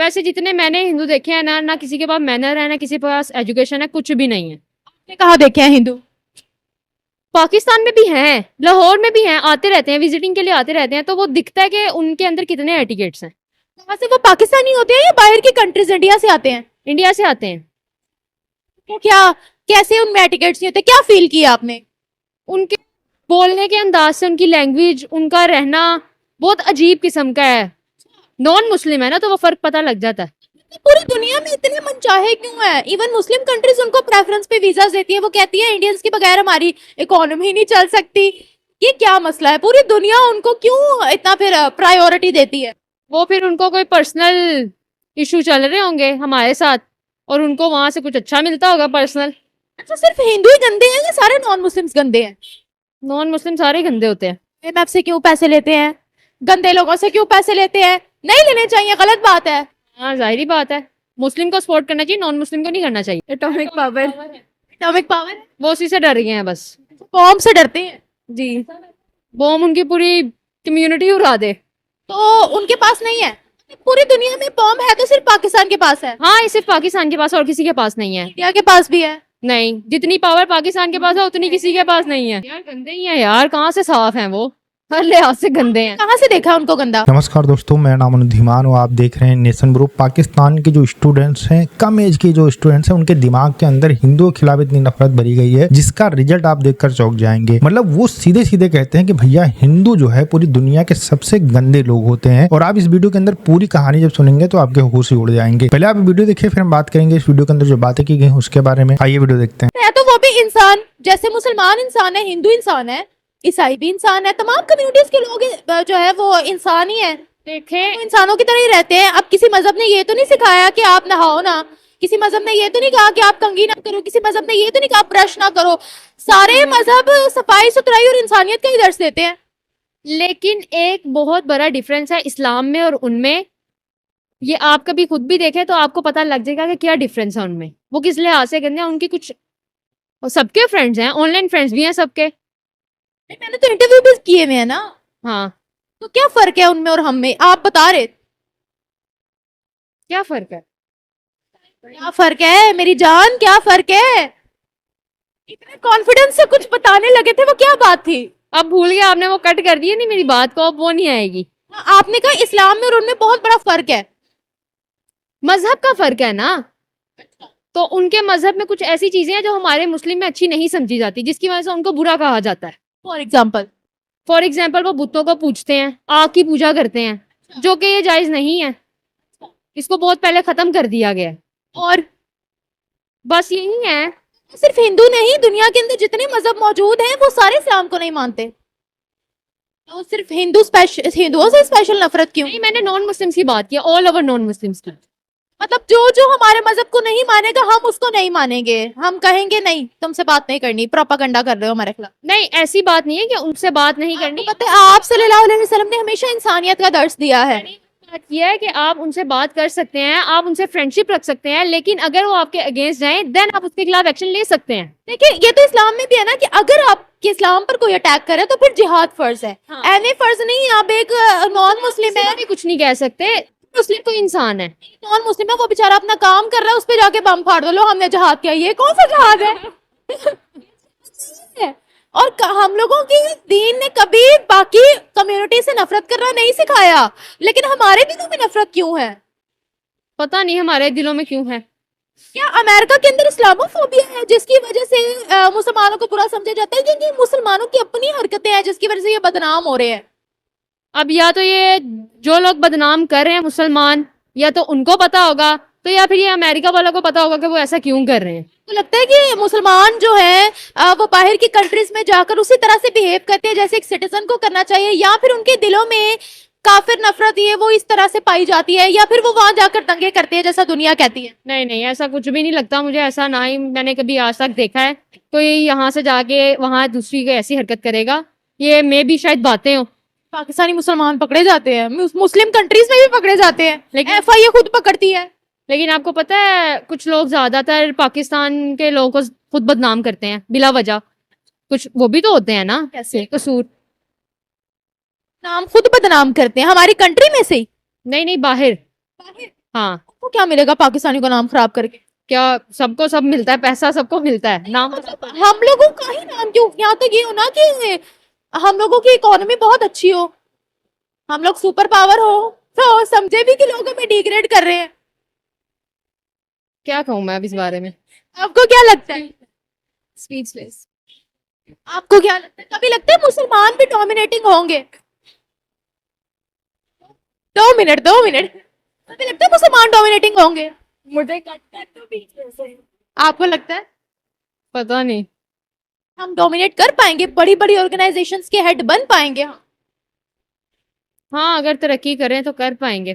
वैसे जितने मैंने हिंदू देखे हैं ना, ना किसी के पास मैनर है, ना किसी के पास एजुकेशन है, कुछ भी नहीं है। आपने कहाँ देखे हैं हिंदू? पाकिस्तान में भी हैं, लाहौर में भी हैं, आते रहते हैं, विजिटिंग के लिए आते रहते हैं, तो वो दिखता है कि उनके अंदर कितने एटिकेट्स हैं। वहां से वो पाकिस्तानी होते हैं या बाहर की कंट्रीज इंडिया से आते हैं? इंडिया से आते हैं। तो क्या कैसे उनमें एटिकेट्स नहीं होते? क्या फील किया आपने? उनके बोलने के अंदाज से, उनकी लैंग्वेज, उनका रहना बहुत अजीब किस्म का है। नॉन मुस्लिम है ना, तो वो फर्क पता लग जाता है। पूरी दुनिया में इतने मनचाहे क्यों है? इवन मुस्लिम कंट्रीज उनको प्रेफरेंस पे वीजा देती है। वो कहती है इंडियंस के बगैर हमारी इकोनॉमी नहीं चल सकती। ये क्या मसला है? पूरी दुनिया उनको क्यों इतना फिर प्रायोरिटी देती है? वो फिर उनको कोई पर्सनल इशू चल रहे होंगे हमारे साथ, और उनको वहां से कुछ अच्छा मिलता होगा पर्सनल। अच्छा, सिर्फ हिंदू ही गंदे हैं या सारे नॉन मुस्लिम्स गंदे हैं? नॉन मुस्लिम सारे गंदे होते हैं। IMF से क्यों पैसे लेते हैं? गंदे लोगों से क्यों पैसे लेते हैं? नहीं लेने चाहिए, गलत बात है। हाँ, जाहिर बात है, मुस्लिम को सपोर्ट करना चाहिए, नॉन मुस्लिम को नहीं करना चाहिए। Atomic power, atomic power. वो उसी से डर गए हैं बस। बॉम्ब से डरते हैं। जी, बॉम्ब उनकी पूरी कम्युनिटी उड़ा दे। तो उनके पास नहीं है? पूरी दुनिया में बॉम्ब है तो सिर्फ पाकिस्तान के पास है? हाँ, ये सिर्फ पाकिस्तान के पास, और किसी के पास नहीं है। इंडिया के पास भी है? नहीं, जितनी पावर पाकिस्तान के पास है उतनी किसी के पास नहीं है। यार गंदे ही है यार, कहाँ से साफ हैं वो, हर लिहाज से गंदे हैं। कहाँ से देखा उनको गंदा? नमस्कार दोस्तों, मेरा नाम अनुधीमान और आप देख रहे हैं नेशन ग्रुप। पाकिस्तान के जो स्टूडेंट्स हैं, कम एज के जो स्टूडेंट्स हैं, उनके दिमाग के अंदर हिंदुओं के खिलाफ इतनी नफरत भरी गई है जिसका रिजल्ट आप देखकर चौंक जाएंगे। मतलब वो सीधे सीधे कहते हैं कि भैया हिंदू जो है पूरी दुनिया के सबसे गंदे लोग होते हैं। और आप इस वीडियो के अंदर पूरी कहानी जब सुनेंगे तो आपके होश ही उड़ जाएंगे। पहले आप वीडियो देखिए, फिर हम बात करेंगे इस वीडियो के अंदर जो बातें की गई उसके बारे में। आइए वीडियो देखते हैं। है तो वो भी इंसान, जैसे मुसलमान इंसान है, हिंदू इंसान है, ईसाई भी इंसान है, तमाम कम्युनिटीज के लोग जो है वो इंसान ही है। देखें, वो इंसानों की तरह ही रहते हैं। अब किसी मजहब ने ये तो नहीं सिखाया कि आप नहाओ ना, किसी मजहब ने ये तो नहीं कहा कि आप कंघी ना करो, किसी मजहब ने ये तो नहीं कहा आप ब्रश ना करो। सारे मजहब सफाई सुथराई और इंसानियत का ही दर्ज देते हैं। लेकिन एक बहुत बड़ा डिफरेंस है इस्लाम में और उनमें। ये आप कभी खुद भी देखें तो आपको पता लग जाएगा कि क्या डिफरेंस है उनमें। वो किस लिहाज से गंदे हैं, उनकी कुछ, और सबके फ्रेंड्स हैं, ऑनलाइन फ्रेंड्स भी हैं सबके। मैंने तो इंटरव्यू भी किए हुए हैं ना। हाँ, तो क्या फर्क है उनमें और हम में? आप बता रहे क्या फर्क है? क्या फर्क है मेरी जान, क्या फर्क है? इतने कॉन्फिडेंस से कुछ बताने लगे थे, वो क्या बात थी? अब भूल गया आपने, वो कट कर दिया नहीं मेरी बात को, अब वो नहीं आएगी। आपने कहा इस्लाम में और उनमें बहुत बड़ा फर्क है। मजहब का फर्क है ना, तो उनके मजहब में कुछ ऐसी चीजें हैं जो हमारे मुस्लिम में अच्छी नहीं समझी जाती, जिसकी वजह से उनको बुरा कहा जाता है। फॉर एग्जाम्पल वो बुतों को पूजते हैं, आग की पूजा करते हैं, जो कि ये जायज नहीं है। इसको बहुत पहले खत्म कर दिया गया है। और बस यही है। सिर्फ हिंदू नहीं, दुनिया के अंदर जितने मजहब मौजूद हैं वो सारे इस्लाम को नहीं मानते। तो सिर्फ हिंदुओं से स्पेशल नफरत क्यों? नहीं, मैंने नॉन मुस्लिम्स की बात की, ऑल ओवर नॉन मुस्लिम्स की। मतलब जो जो हमारे मजहब को नहीं मानेगा हम उसको नहीं मानेंगे, हम कहेंगे नहीं तुमसे बात नहीं करनी, प्रोपागंडा कर रहे हो हमारे खिलाफ। नहीं, ऐसी बात नहीं है कि उनसे बात नहीं करनी। पता है आप सल्लल्लाहु अलैहि वसल्लम ने हमेशा इंसानियत का दर्स दिया है। बात यह है कि आप उनसे बात कर सकते हैं, आप उनसे फ्रेंडशिप रख सकते हैं, लेकिन अगर वो आपके अगेंस्ट जाएं देन आप उसके खिलाफ एक्शन ले सकते हैं। देखिए ये तो इस्लाम में भी है ना कि अगर आपके इस्लाम पर कोई अटैक करे तो फिर जिहाद फर्ज है। हाँ। ऐसे फर्ज नहीं, आप एक नॉन मुस्लिम है, भी कुछ नहीं कह सकते, मुस्लिम कोई इंसान है। नॉन मुस्लिम है, वो बेचारा अपना काम कर रहा है, उस पर जाके बम फाड़ दो, लो हमने जहाद किया। ये कौन सा जहाद है? और हम लोगों की दीन ने कभी बाकी कम्युनिटी से नफरत करना नहीं सिखाया, लेकिन हमारे दिलों में नफरत क्यों है? पता नहीं हमारे दिलों में क्यों है। क्या अमेरिका के अंदर इस्लामोफोबिया है जिसकी वजह से मुसलमानों को बुरा समझा जाता है, क्योंकि मुसलमानों की अपनी हरकतें हैं जिसकी वजह से ये बदनाम हो रहे हैं? अब या तो ये जो लोग बदनाम कर रहे हैं मुसलमान, या तो उनको पता होगा, तो या फिर ये अमेरिका वालों को पता होगा कि वो ऐसा क्यों कर रहे हैं। तो लगता है कि मुसलमान जो है वो बाहर की कंट्रीज में जाकर उसी तरह से बिहेव करते हैं जैसे एक सिटीजन को करना चाहिए, या फिर उनके दिलों में काफिर नफरत ये वो इस तरह से पाई जाती है, या फिर वो वहां जाकर दंगे करते हैं जैसा दुनिया कहती है? नहीं नहीं, ऐसा कुछ भी नहीं लगता मुझे। ऐसा ना ही मैंने कभी आज तक देखा है कोई यहाँ से जाके वहां दूसरी को ऐसी हरकत करेगा। ये मे भी शायद बातें हो। पाकिस्तानी मुसलमान पकड़े जाते हैं, मुस्लिम कंट्रीज में भी पकड़े जाते हैं, लेकिन FIA खुद पकड़ती है। लेकिन आपको पता है कुछ लोग ज्यादातर पाकिस्तान के लोगों को खुद बदनाम करते हैं बिला वजह। कुछ वो भी तो होते हैं ना, कैसे कसूर। नाम खुद बदनाम करते हैं हमारी कंट्री में से ही? नहीं नहीं, बाहर हाँ, वो क्या मिलेगा पाकिस्तानी को नाम खराब करके? क्या सबको सब मिलता है, पैसा सबको मिलता है, नाम हम लोगों का ही नाम क्यों? यहाँ तो ये हो ना कि हम लोगों की इकोनॉमी बहुत अच्छी हो, हम लोग सुपर पावर हो, तो समझे भी कि लोगों में डिग्रेड कर रहे हैं। क्या कहूँ मैं अब इस बारे में। आपको क्या लगता है? स्पीचलेस। आपको क्या लगता है? कभी लगता है मुसलमान भी डोमिनेटिंग होंगे? 2 मिनट कभी लगता है मुसलमान डोमिनेटिंग होंगे? मुझे कट दो बीच में से। आपको लगता है पता नहीं। हम डोमिनेट कर पाएंगे? बड़ी बड़ी ऑर्गेनाइजेशंस के हेड बन पाएंगे हम? हाँ, अगर तरक्की करें तो कर पाएंगे।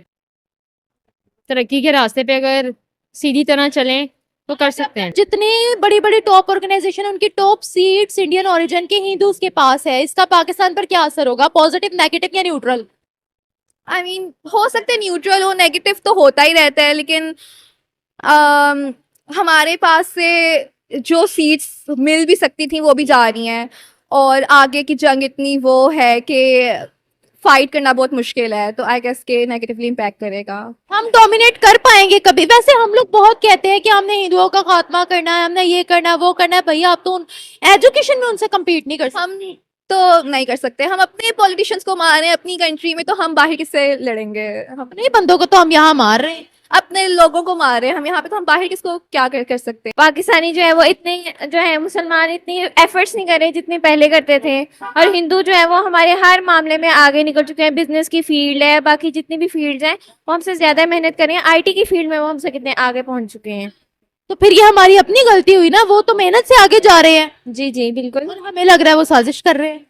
तरक्की के रास्ते पे अगर सीधी तरह चलें तो कर सकते हैं। जितनी बड़ी बड़ी टॉप ऑर्गेनाइजेशन, उनकी टॉप सीट्स इंडियन ओरिजिन के हिंदूज के पास है, इसका पाकिस्तान पर क्या असर होगा? पॉजिटिव, नेगेटिव या न्यूट्रल? आई मीन हो सकता है न्यूट्रल हो, नेगेटिव तो होता ही रहता है, लेकिन हमारे पास से जो सीट्स मिल भी सकती थी वो भी जा रही हैं, और आगे की जंग इतनी वो है कि फाइट करना बहुत मुश्किल है, तो आई गेस के नेगेटिवली इम्पैक्ट करेगा। हम डोमिनेट कर पाएंगे कभी? वैसे हम लोग बहुत कहते हैं कि हमने हिंदुओं का खात्मा करना है, हमने ये करना है, वो करना है। भैया आप तो एजुकेशन में उनसे कम्पीट नहीं कर सकते। हम तो नहीं कर सकते, हम अपने पॉलिटिशियंस को मार रहे हैं अपनी कंट्री में, तो हम बाहर किससे लड़ेंगे? हम अपने बंदों को तो हम यहाँ मार रहे हैं, अपने लोगों को मार रहे हैं हम यहाँ पे, तो हम बाहर किसको क्या कर सकते हैं? पाकिस्तानी जो है वो इतने जो है मुसलमान इतनी एफर्ट्स नहीं कर रहे जितने पहले करते थे, और हिंदू जो है वो हमारे हर मामले में आगे निकल चुके हैं। बिजनेस की फील्ड है, बाकी जितनी भी फील्ड्स हैं वो हमसे ज्यादा मेहनत कर रहे हैं। आईटी की फील्ड में वो हमसे कितने आगे पहुंच चुके हैं। तो फिर ये हमारी अपनी गलती हुई ना? वो तो मेहनत से आगे जा रहे हैं जी जी बिल्कुल। और हमें लग रहा है वो साजिश कर रहे हैं।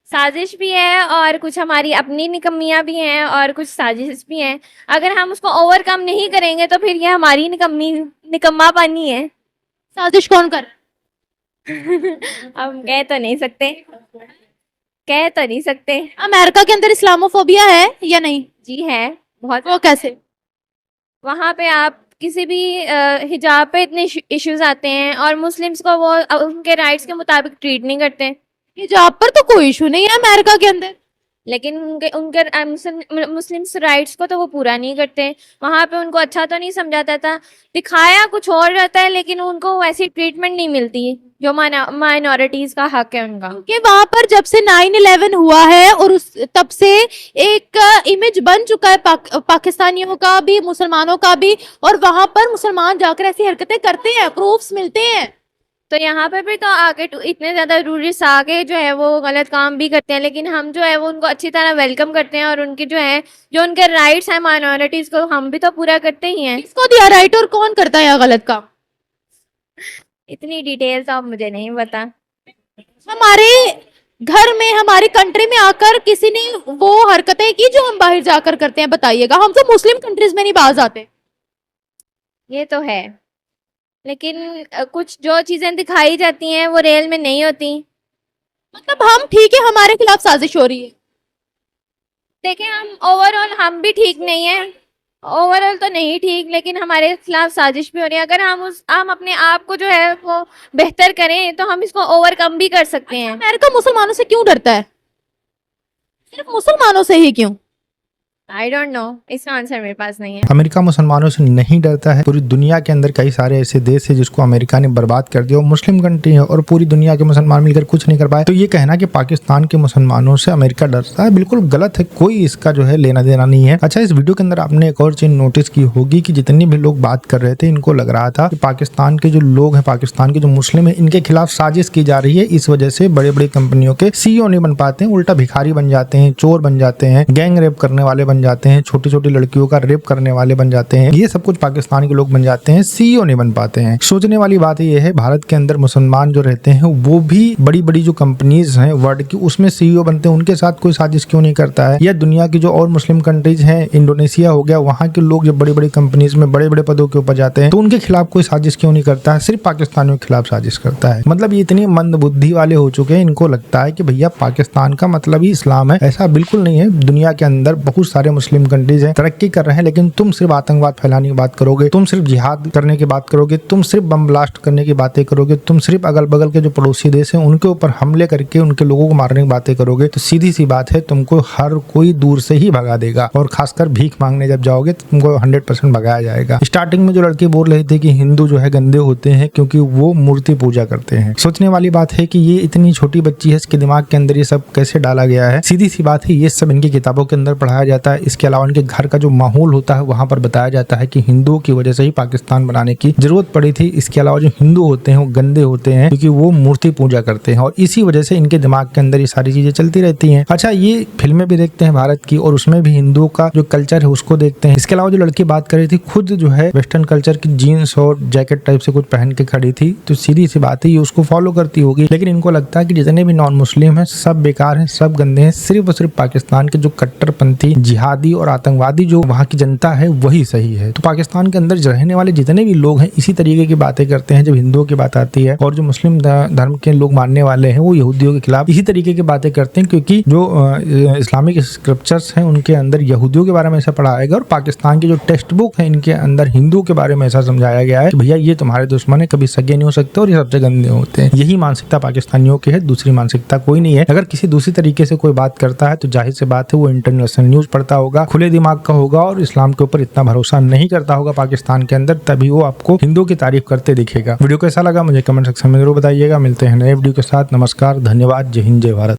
साजिश भी है और कुछ हमारी अपनी निकम्मियां भी हैं और कुछ साजिश भी हैं। अगर हम उसको ओवरकम नहीं करेंगे तो फिर ये हमारी निकम्मापानी है। साजिश कौन कर? अब कह तो नहीं सकते। अमेरिका के अंदर इस्लामोफोबिया है या नहीं? जी है, बहुत। वो कैसे? वहाँ पे आप किसी भी हिजाब पे इतने इश्यूज आते हैं और मुस्लिम्स को वो उनके राइट्स के मुताबिक ट्रीट नहीं करते। हिजाब पर तो कोई इशू नहीं है अमेरिका के अंदर, लेकिन उनके मुस्लिम्स राइट्स को तो वो पूरा नहीं करते। वहाँ पे उनको अच्छा तो नहीं समझाता था, दिखाया कुछ और रहता है, लेकिन उनको वैसी ट्रीटमेंट नहीं मिलती जो माइनॉरिटीज का हक है उनका। कि वहां पर जब से 9/11 हुआ है और उस तब से एक इमेज बन चुका है पाकिस्तानियों का भी, मुसलमानों का भी, और वहां पर मुसलमान जाकर ऐसी हरकतें करते हैं, प्रूफ्स मिलते हैं। तो यहाँ पे भी तो आगे इतने ज्यादा टूरिस्ट आगे जो है वो गलत काम भी करते हैं, लेकिन हम जो है वो उनको अच्छी तरह वेलकम करते हैं और उनके जो उनके राइट्स हैं माइनॉरिटीज को हम भी तो पूरा करते ही हैं। किसको दिया राइट और कौन करता है यह गलत काम? इतनी डिटेल तो अब मुझे नहीं पता। हमारे घर में, हमारी कंट्री में आकर किसी ने वो हरकतें की जो हम बाहर जाकर करते हैं? बताइएगा। हम तो मुस्लिम कंट्रीज में नहीं बाज आते। ये तो है, लेकिन कुछ जो चीजें दिखाई जाती हैं वो रियल में नहीं होती। मतलब हम ठीक है, हमारे खिलाफ साजिश हो रही है। देखें, हम ओवरऑल हम भी ठीक नहीं है, ओवरऑल तो नहीं ठीक, लेकिन हमारे खिलाफ साजिश भी हो रही है। अगर हम अपने आप को जो है वो बेहतर करें तो हम इसको ओवरकम भी कर सकते हैं। अमेरिका मुसलमानों से क्यों डरता है? सिर्फ मुसलमानों से ही क्यों? आई डोंट नो, इसका आंसर मेरे पास नहीं है। अमेरिका मुसलमानों से नहीं डरता है। पूरी दुनिया के अंदर कई सारे ऐसे देश है जिसको अमेरिका ने बर्बाद कर दिया, वो मुस्लिम कंट्री है और पूरी दुनिया के मुसलमान मिलकर कुछ नहीं कर पाए। तो ये कहना कि पाकिस्तान के मुसलमानों से अमेरिका डरता है, बिल्कुल गलत है। कोई इसका जो है लेना देना नहीं है। अच्छा, इस वीडियो के अंदर आपने एक और चीज नोटिस की होगी कि जितने भी लोग बात कर रहे थे, इनको लग रहा था कि पाकिस्तान के जो लोग हैं, पाकिस्तान के जो मुस्लिम है, इनके खिलाफ साजिश की जा रही है। इस वजह से बड़े बड़े कंपनियों के CEO नहीं बन पाते हैं, उल्टा भिखारी बन जाते हैं, चोर बन जाते हैं, गैंग रेप करने वाले बन जाते हैं, छोटी छोटी लड़कियों का रेप करने वाले बन जाते हैं। ये सब कुछ पाकिस्तान के लोग बन जाते हैं, CEO नहीं बन पाते हैं। सोचने वाली बात ये है, भारत के अंदर मुसलमान जो रहते हैं वो भी बड़ी बड़ी जो कंपनीज हैं वर्ल्ड की, उसमें CEO बनते हैं। उनके साथ कोई साजिश क्यों नहीं करता है? या दुनिया की जो और मुस्लिम कंट्रीज हैं, इंडोनेशिया हो गया, वहां के लोग जब बड़ी बड़ी कंपनीज में बड़े बड़े पदों के ऊपर जाते हैं तो उनके खिलाफ कोई साजिश क्यों नहीं करता है? सिर्फ पाकिस्तानियों के खिलाफ साजिश करता है। मतलब ये इतनी मंद बुद्धि वाले हो चुके हैं, इनको लगता है कि भैया पाकिस्तान का मतलब ही इस्लाम है। ऐसा बिल्कुल नहीं है। दुनिया के अंदर बहुत सारे सारे मुस्लिम कंट्रीज हैं तरक्की कर रहे हैं, लेकिन तुम सिर्फ आतंकवाद फैलाने की बात करोगे, तुम सिर्फ जिहाद करने की बात करोगे, तुम सिर्फ बम ब्लास्ट करने की बातें करोगे, तुम सिर्फ अगल बगल के जो पड़ोसी देश हैं उनके ऊपर हमले करके उनके लोगों को मारने की बातें करोगे, तो सीधी सी बात है तुमको हर कोई दूर से ही भगा देगा, और खासकर भीख मांगने जब जाओगे तो तुमको 100% भगाया जाएगा। स्टार्टिंग में जो लड़के बोल रहे थे कि हिंदू जो है गंदे होते हैं क्योंकि वो मूर्ति पूजा करते हैं, सोचने वाली बात है कि ये इतनी छोटी बच्ची है, इसके दिमाग के अंदर ये सब कैसे डाला गया है। सीधी सी बात है, ये सब इनकी किताबों के अंदर पढ़ाया जाता है। इसके अलावा इनके घर का जो माहौल होता है वहां पर बताया जाता है कि हिंदुओं की वजह से ही पाकिस्तान बनाने की जरूरत पड़ी थी। इसके अलावा जो हिंदू होते हैं वो गंदे होते हैं क्योंकि वो मूर्ति पूजा करते हैं, और इसी वजह से इनके दिमाग के अंदर ये सारी चीजें चलती रहती हैं। अच्छा, ये फिल्में भी देखते हैं भारत की, और उसमें भी हिंदुओं का जो कल्चर है उसको देखते हैं। इसके अलावा जो लड़की बात कर रही थी, खुद जो है वेस्टर्न कल्चर की जीन्स और जैकेट टाइप से कुछ पहन के खड़ी थी, तो सीधी सी बात है ये उसको फॉलो करती होगी। लेकिन इनको लगता है कि जितने भी नॉन मुस्लिम हैं सब बेकार हैं, सब गंदे हैं, सिर्फ और सिर्फ पाकिस्तान के जो कट्टरपंथी जिहादी और आतंकवादी जो वहाँ की जनता है वही सही है। तो पाकिस्तान के अंदर रहने वाले जितने भी लोग हैं इसी तरीके की बातें करते हैं जब हिंदुओं की बात आती है, और जो मुस्लिम धर्म के लोग मानने वाले हैं वो यहूदियों के खिलाफ इसी तरीके की बातें करते हैं, क्योंकि जो इस्लामिक स्क्रिप्चर्स हैं उनके अंदर यहूदियों के बारे में ऐसा पढ़ाया गया, और पाकिस्तान की जो टेक्स्ट बुक है इनके अंदर हिंदुओं के बारे में ऐसा समझाया गया है कि भैया ये तुम्हारे दुश्मन है, कभी सगे नहीं हो सकते और ये सबसे गंदे होते हैं। यही मानसिकता पाकिस्तानियों की है, दूसरी मानसिकता कोई नहीं है। अगर किसी दूसरी तरीके से कोई बात करता है तो जाहिर सी बात है वो इंटरनेशनल न्यूज पढ़ता होगा, खुले दिमाग का होगा, और इस्लाम के ऊपर इतना भरोसा नहीं करता होगा पाकिस्तान के अंदर, तभी वो आपको हिंदुओं की तारीफ करते दिखेगा। वीडियो कैसा लगा मुझे कमेंट सेक्शन में जरूर बताइएगा। मिलते हैं नए वीडियो के साथ। नमस्कार, धन्यवाद, जय हिंद, जय भारत।